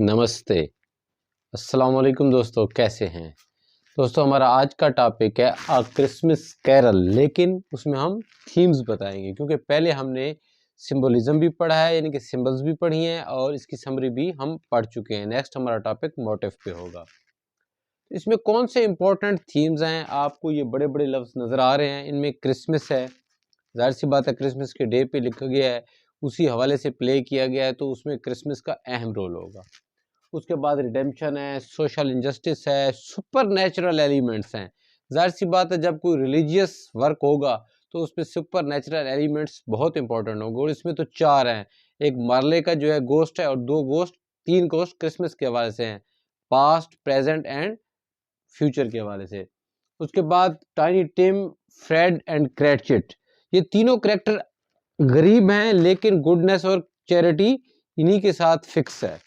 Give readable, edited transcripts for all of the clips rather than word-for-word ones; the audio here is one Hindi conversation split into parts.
नमस्ते, अस्सलाम वालेकुम दोस्तों, कैसे हैं। दोस्तों हमारा आज का टॉपिक है क्रिसमस कैरल, लेकिन उसमें हम थीम्स बताएंगे क्योंकि पहले हमने सिंबलिज्म भी पढ़ा है, यानी कि सिंबल्स भी पढ़ी हैं और इसकी समरी भी हम पढ़ चुके हैं। नेक्स्ट हमारा टॉपिक मोटिव पे होगा। इसमें कौन से इंपॉर्टेंट थीम्स हैं, आपको ये बड़े बड़े लफ्ज़ नज़र आ रहे हैं। इनमें क्रिसमस है, जाहिर सी बात है क्रिसमस के डे पे लिखा गया है, उसी हवाले से प्ले किया गया है, तो उसमें क्रिसमस का अहम रोल होगा। उसके बाद रिडेम्पशन है, सोशल इंजस्टिस है, सुपर नेचुरल एलिमेंट्स हैं। जाहिर सी बात है जब कोई रिलीजियस वर्क होगा तो उसमें सुपर नेचुरल एलिमेंट्स बहुत इंपॉर्टेंट होंगे, और इसमें तो चार हैं। एक मार्ले का जो है गोस्ट है, और तीन गोस्ट क्रिसमस के हवाले से हैं, पास्ट, प्रेजेंट एंड फ्यूचर के हवाले से। उसके बाद टाइनी टिम, फ्रेड एंड क्रैटचिट, ये तीनों कैरेक्टर गरीब हैं लेकिन गुडनेस और चैरिटी इन्हीं के साथ फिक्स है।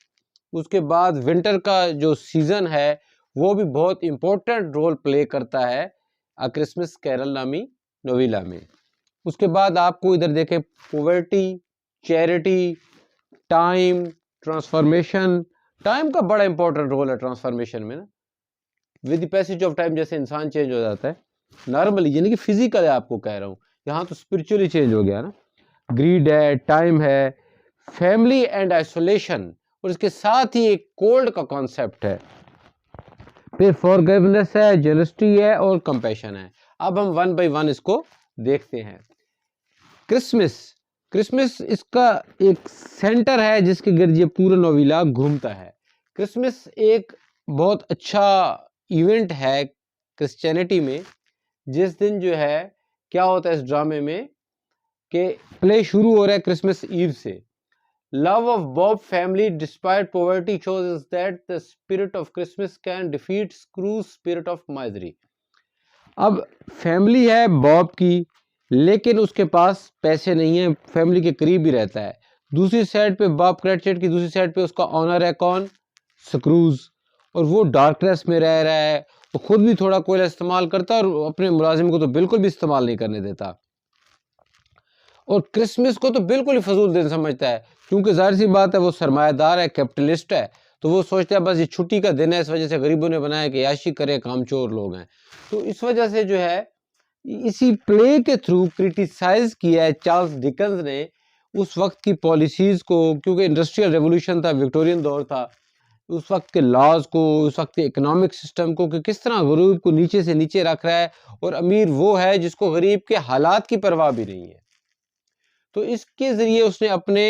उसके बाद विंटर का जो सीज़न है वो भी बहुत इम्पोर्टेंट रोल प्ले करता है क्रिसमस कैरल नामी नोवेला में। उसके बाद आपको इधर देखें, poverty, charity, time, transformation. Time का बड़ा इंपॉर्टेंट रोल है ट्रांसफॉर्मेशन में ना। With the passage of time जैसे इंसान चेंज हो जाता है नॉर्मली, यानी कि फिजिकल है, आपको कह रहा हूँ, यहाँ तो स्पिरिचुअली चेंज हो गया ना। ग्रीड है, टाइम है, फैमिली एंड आइसोलेशन, और इसके साथ ही एक कोल्ड का कॉन्सेप्ट है। फिर फॉरगिवनेस है, जेलसिटी है और कंपैशन है। अब हम वन बाय वन इसको देखते हैं। क्रिसमस क्रिसमस इसका एक सेंटर है जिसके गिर्द ये पूरा नोवेला घूमता है। क्रिसमस एक बहुत अच्छा इवेंट है क्रिश्चियनिटी में। जिस दिन जो है क्या होता है इस ड्रामे में कि प्ले शुरू हो रहा है क्रिसमस ईव से। Love of Bob family despite poverty shows us that the spirit of Christmas can defeat Scrooge's spirit of misery. अब फैमिली है बॉब की, लेकिन उसके पास पैसे नहीं है, फैमिली के करीब ही रहता है। दूसरी साइड पे बॉब क्रैटचेट की दूसरी साइड पे उसका ऑनर है कौन, स्क्रूज, और वो डार्कनेस में रह रहा है। वो खुद भी थोड़ा कोयला इस्तेमाल करता है और अपने मुलाजिम को तो बिल्कुल भी इस्तेमाल नहीं करने देता, और क्रिसमस को तो बिल्कुल ही फजूल दिन समझता है, क्योंकि जाहिर सी बात है वो सरमायादार है, कैपिटलिस्ट है, तो वो सोचता है बस ये छुट्टी का दिन है, इस वजह से गरीबों ने बनाया कि याशी करे, कामचोर लोग हैं। तो इस वजह से जो है इसी प्ले के थ्रू क्रिटिसाइज किया है चार्ल्स डिकन्स ने उस वक्त की पॉलिसीज़ को, क्योंकि इंडस्ट्रियल रेवोल्यूशन था, विक्टोरियन दौर था, उस वक्त के लॉज को, उस वक्त के इकोनॉमिक सिस्टम को, कि किस तरह गरीब को नीचे से नीचे रख रहा है और अमीर वो है जिसको गरीब के हालात की परवाह भी नहीं है। तो इसके ज़रिए उसने अपने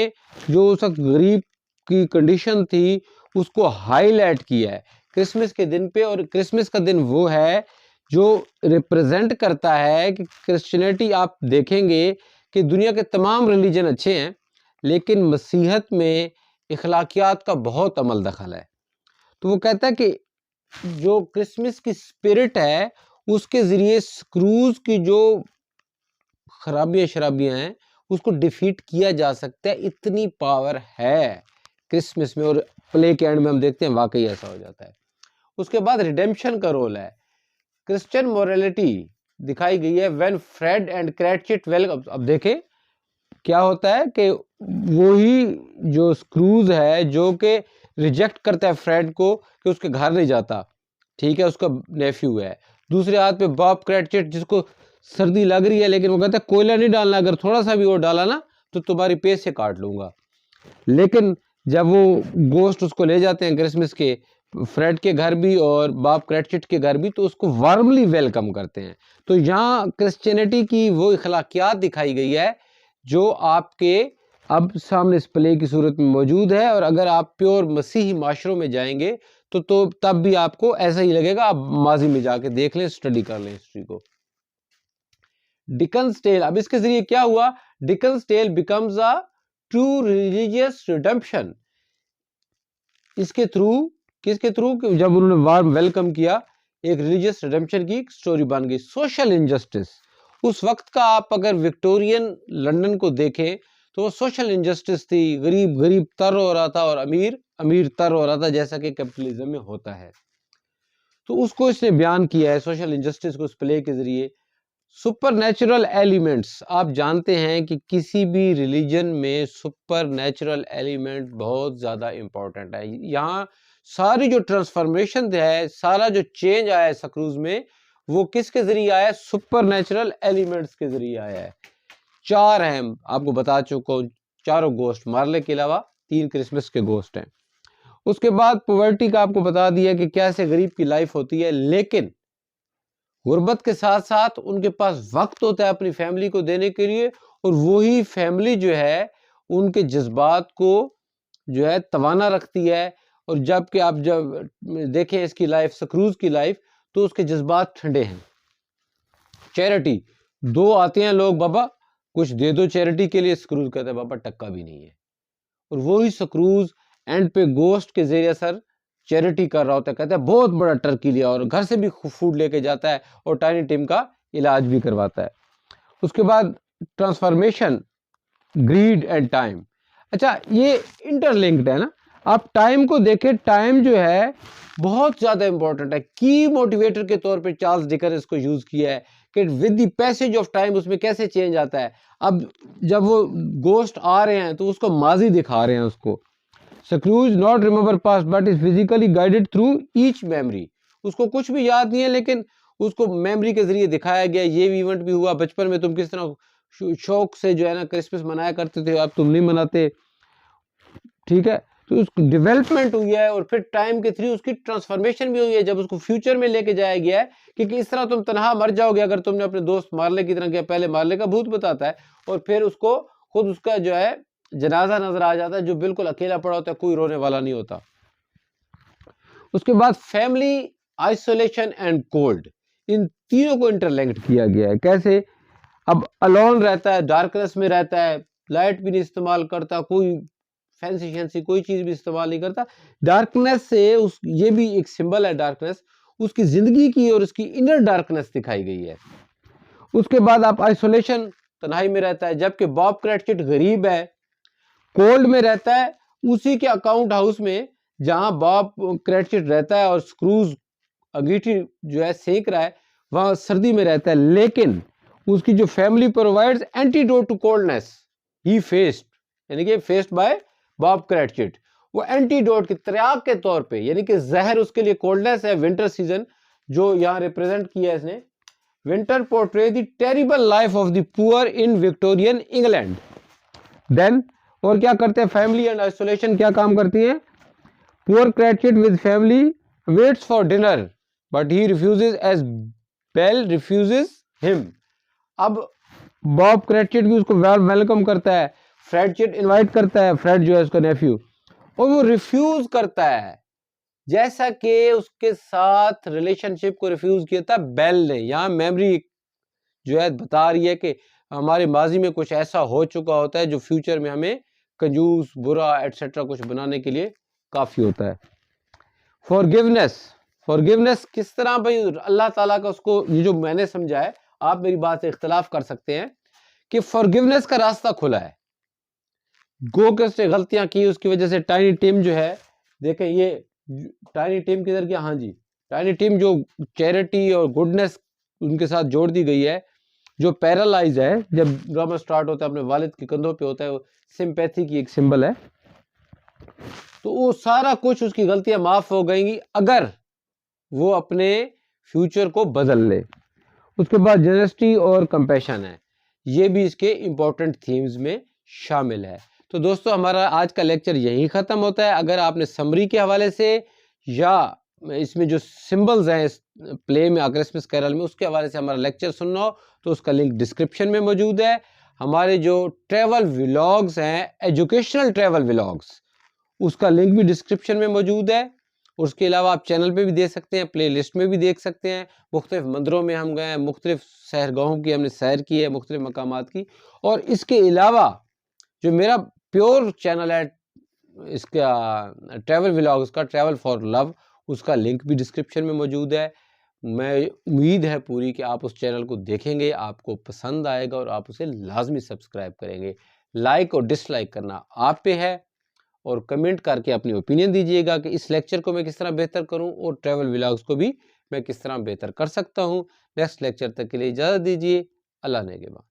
जो उस वक्त गरीब की कंडीशन थी उसको हाईलाइट किया है क्रिसमस के दिन पे। और क्रिसमस का दिन वो है जो रिप्रेजेंट करता है कि क्रिश्चियनिटी, आप देखेंगे कि दुनिया के तमाम रिलीजन अच्छे हैं लेकिन मसीहत में इखलाकियात का बहुत अमल दखल है। तो वो कहता है कि जो क्रिसमस की स्पिरिट है उसके ज़रिए स्क्रूज की जो खराबियाँ शराबियाँ हैं उसको डिफीट किया जा सकता है, इतनी पावर है क्रिसमस में। और प्ले के एंड में हम देखते हैं वाकई ऐसा हो जाता है। उसके बाद रिडेम्पशन का रोल है, क्रिश्चियन मोरालिटी दिखाई गई है। व्हेन फ्रेड एंड क्रैटचिट वेल, अब देखें क्या होता है कि वही जो स्क्रूज है जो कि रिजेक्ट करता है फ्रेड को कि उसके घर नहीं जाता, ठीक है, उसका नेफ्यू है। दूसरे हाथ पे बॉब क्रैटचिट जिसको सर्दी लग रही है लेकिन वो कहता है कोयला नहीं डालना, अगर थोड़ा सा भी वो डाला ना तो तुम्हारी पेट से काट लूंगा। लेकिन जब वो गोस्ट उसको ले जाते हैं क्रिसमस के, फ्रेड के घर भी और बॉब क्रैटचिट के घर भी, तो उसको वार्मली वेलकम करते हैं। तो यहाँ क्रिश्चियनिटी की वो इखलाकियात दिखाई गई है जो आपके अब सामने इस प्ले की सूरत में मौजूद है। और अगर आप प्योर मसीही माशरों में जाएंगे तो तब भी आपको ऐसा ही लगेगा। आप माजी में जाके देख लें, स्टडी कर लें हिस्ट्री को। डिकन्स टेल, अब इसके जरिए क्या हुआ, Dickens tale becomes a true religious redemption. इसके थ्रू, किसके थ्रू, जब उन्होंने वार्म वेलकम किया, एक रिलीजियस रिडेम्पशन की स्टोरी बन गई। सोशल इनजस्टिस, उस वक्त का आप अगर विक्टोरियन लंदन को देखें तो वो सोशल इनजस्टिस थी, गरीब गरीब तर हो रहा था और अमीर अमीर तर हो रहा था, जैसा कि कैपिटलिज्म में होता है। तो उसको इसने बयान किया है, सोशल इनजस्टिस को इस प्ले के जरिए। सुपर नेचुरल एलिमेंट्स, आप जानते हैं कि किसी भी रिलीजन में सुपर नेचुरल एलिमेंट बहुत ज़्यादा इम्पोर्टेंट है। यहाँ सारी जो ट्रांसफॉर्मेशन है, सारा जो चेंज आया है सक्रूज में, वो किसके ज़रिए आया है? सुपर नेचुरल एलिमेंट्स के ज़रिए आया है। 4 हैं, आपको बता चुका हूँ, चारों गोस्ट, मार्ले के अलावा 3 क्रिसमस के गोस्ट हैं। उसके बाद पॉवर्टी का आपको बता दिया कि कैसे गरीब की लाइफ होती है, लेकिन गुर्बत के साथ साथ उनके पास वक्त होता है अपनी फैमिली को देने के लिए, और वही फैमिली जो है उनके जज्बात को जो है तवाना रखती है। और जबकि आप जब देखें इसकी लाइफ, सक्रूज की लाइफ, तो उसके जज्बात ठंडे हैं। चैरिटी, 2 आते हैं लोग, बाबा कुछ दे दो चैरिटी के लिए, सक्रूज कहता है बाबा टक्का भी नहीं है। और वही सक्रूज एंड पे गोस्ट के जरिए सर चैरिटी कर रहा होता है, कहता है बहुत बड़ा टर्की लिया, और घर से भी फूड लेके जाता है, और टाइनी टिम का इलाज भी करवाता है। उसके बाद ट्रांसफॉर्मेशन, ग्रीड एंड टाइम। अच्छा, ये इंटरलिंक्ड है ना। आप टाइम को देखें, टाइम जो है बहुत ज़्यादा इंपॉर्टेंट है। की मोटिवेटर के तौर पे चार्ल्स डिकेंस इसको यूज़ किया है कि with the passage of time उसमें कैसे चेंज आता है। अब जब वो गोस्ट आ रहे हैं तो उसको माजी दिखा रहे हैं उसको। Scrooge not remember past but is physically guided through each memory. उसको कुछ भी याद नहीं है, लेकिन उसको मेमोरी के जरिए दिखाया गया, ये भी इवेंट भी हुआ बचपन में, तुम किस तरह शौक से जो है ना क्रिसमस मनाया करते थे, अब तुम नहीं मनाते। ठीक है, तो उसकी डेवलपमेंट हुई है, और फिर टाइम के थ्रू उसकी ट्रांसफॉर्मेशन भी हुई है, जब उसको फ्यूचर में लेके जाया गया है कि इस तरह तुम तनहा मर जाओगे अगर तुमने अपने दोस्त मार्ले की तरह किया। पहले मार्ले का भूत बताता है, और फिर उसको खुद उसका जो है जनाजा नजर आ जाता है, जो बिल्कुल अकेला पड़ा होता है, कोई रोने वाला नहीं होता। उसके बाद फैमिली, आइसोलेशन एंड कोल्ड, इन तीनों को इंटरलिंक्ड किया गया है। कैसे? अब अलोन रहता है, डार्कनेस में रहता है, लाइट भी नहीं इस्तेमाल करता, कोई फैंसी फैंसी कोई चीज भी इस्तेमाल नहीं करता। डार्कनेस से उस, ये भी एक सिंबल है डार्कनेस, उसकी जिंदगी की और उसकी इनर डार्कनेस दिखाई गई है। उसके बाद आप आइसोलेशन, तन्हाई में रहता है, जबकि बॉब क्रैटचिट गरीब है, कोल्ड में रहता है, उसी के अकाउंट हाउस में जहां बॉब क्रैटचिट रहता है और स्क्रूज अंगीठी जो है सेक रहा है, वहां सर्दी में रहता है। लेकिन उसकी जो family provides antidote to coldness he faced, यानी कि फेस्ड बाय बॉब क्रैटचिट, वो एंटीडोट की त्राग के तौर पे, यानी कि जहर उसके लिए कोल्डनेस है। विंटर सीजन जो यहाँ रिप्रेजेंट किया है इसने, winter portray the terrible life of the poor in Victorian England. Then और क्या करते हैं? फैमिली एंड आइसोलेशन क्या काम करती है? Poor Cratchit with family waits for dinner but he refuses as Belle refuses him. अब बॉब क्रैटचिट भी उसको वेलकम करता है, फ्रेडचिट इनवाइट करता है, फ्रेड जो है उसका नेफ्यू, और वो रिफ्यूज करता है, जैसा कि उसके साथ रिलेशनशिप को रिफ्यूज किया था बेल ने। यहाँ मेमोरी जो है बता रही है कि हमारे माजी में कुछ ऐसा हो चुका होता है जो फ्यूचर में हमें कंजूस, बुरा एटसेट्रा कुछ बनाने के लिए काफी होता है। फॉरगिवनेस, फॉरगिवनेस किस तरह भाई अल्लाह ताला का उसको, ये जो मैंने समझा है, आप मेरी बात से इख्तलाफ कर सकते हैं, कि फॉरगिवनेस का रास्ता खुला है। गोकेस्ट ने गलतियां की, उसकी वजह से टाइनी टिम जो है, देखें ये टाइनी टिम किधर गया? हाँ जी, टाइनी टिम जो चैरिटी और गुडनेस उनके साथ जोड़ दी गई है, जो पैरालाइज है, जब ड्रामा स्टार्ट होता है अपने वालिद के कंधों पे होता है, वो सिंपैथी की एक सिंबल है, तो वो सारा कुछ उसकी गलतियां माफ हो गई अगर वो अपने फ्यूचर को बदल ले। उसके बाद जेनेसिटी और कंपैशन है, ये भी इसके इंपॉर्टेंट थीम्स में शामिल है। तो दोस्तों हमारा आज का लेक्चर यहीं ख़त्म होता है। अगर आपने समरी के हवाले से या इसमें जो सिंबल्स हैं इस प्ले में, क्रिसमस कैरल में, उसके हवाले से हमारा लेक्चर सुनना हो तो उसका लिंक डिस्क्रिप्शन में मौजूद है। हमारे जो ट्रैवल व्लॉग्स हैं, एजुकेशनल ट्रैवल व्लॉग्स, उसका लिंक भी डिस्क्रिप्शन में मौजूद है। उसके अलावा आप चैनल पे भी देख सकते हैं, प्ले लिस्ट में भी देख सकते हैं। मुख्तलिफ मंदिरों में हम गए हैं, मुख्तलिफ सैरगाहों की हमने सैर की है, मुख्तलिफ मकामात की। और इसके अलावा जो मेरा प्योर चैनल है इसका ट्रैवल व्लॉग्स का, ट्रैवल फॉर लव, उसका लिंक भी डिस्क्रिप्शन में मौजूद है। मैं उम्मीद है पूरी कि आप उस चैनल को देखेंगे, आपको पसंद आएगा और आप उसे लाजमी सब्सक्राइब करेंगे। लाइक और डिसलाइक करना आप पे है, और कमेंट करके अपनी ओपिनियन दीजिएगा कि इस लेक्चर को मैं किस तरह बेहतर करूं और ट्रैवल व्लॉग्स को भी मैं किस तरह बेहतर कर सकता हूं। नेक्स्ट लेक्चर तक के लिए इजाज़त दीजिए। अल्लाह ने के बाद।